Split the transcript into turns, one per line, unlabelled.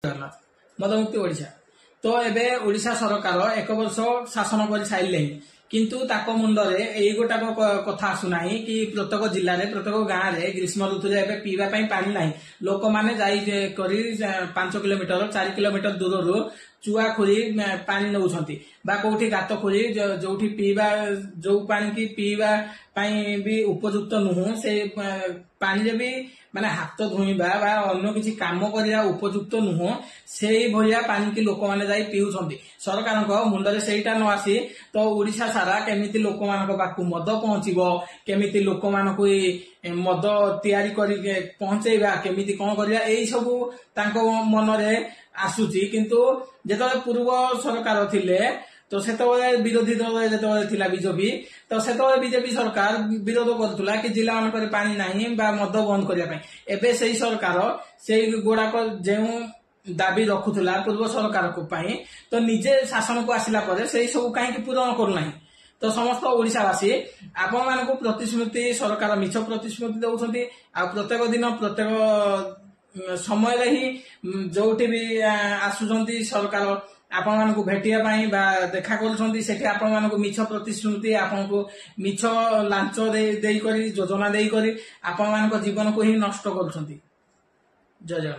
मदमुक्ति ओडिशा तो एबे ओडिशा सरकार 1 वर्ष शासन कर सारे किंतु ताको मुंडरे एई गोटाक कथा आसुना कि प्रत्येक जिले में प्रत्येक गाँव में ग्रीष्म ऋतु पीवा पानी ना लोक मैंने जाई 5 किलोमीटर 4 किलोमीटर दूर चुआ खोली पानी नौ कौटी गात खोली जो पीवा जो पानी की पीवा भी उपयुक्त नुह से पानी भी माने हाथ धोइबा बा अन्य किसी काम करिया उपयुक्त नुह से भलिया पानी की लोक मैंने जाई पीउछंती सरकार मुंडरे सेटा न आसी तो ओडिशा सारा केमिति लोक मानक पाखु मद पहुंचीबो केमिति लोक मानक मद तैयारी करी पहुंचेबा केमिति कोन करिया एई सब तांको मनरे आसुची किंतु जेतबे पूर्व सरकार थिले तो से विरोधी दल जो थिला बीजेपी तो से बीजेपी सरकार विरोध करुला कि जिला मानक पानी नहीं बा मद बंद करने एबे से सरकार से गुड़ाक जो दाबी रखुला पूर्व सरकार को पाई तो निजे शासन को आसिला परे से सब कहीं पूरण करना तो समस्त ओडिशावासी आपण मानक प्रतिश्रुति सरकार मिछ प्रतिश्रुति दउछंती आ प्रत्येक दिन प्रत्येक समय ही जोठी भी आसुचंती सरकार आपण मानक भेटिया पाई बा देखा करछंती सेठी आपण मानक मिछ प्रतिश्रुति आपण को मिछ लांच देई करी योजना देई करी आपण मानक जीवन को ही नष्ट करछंती। जय जय।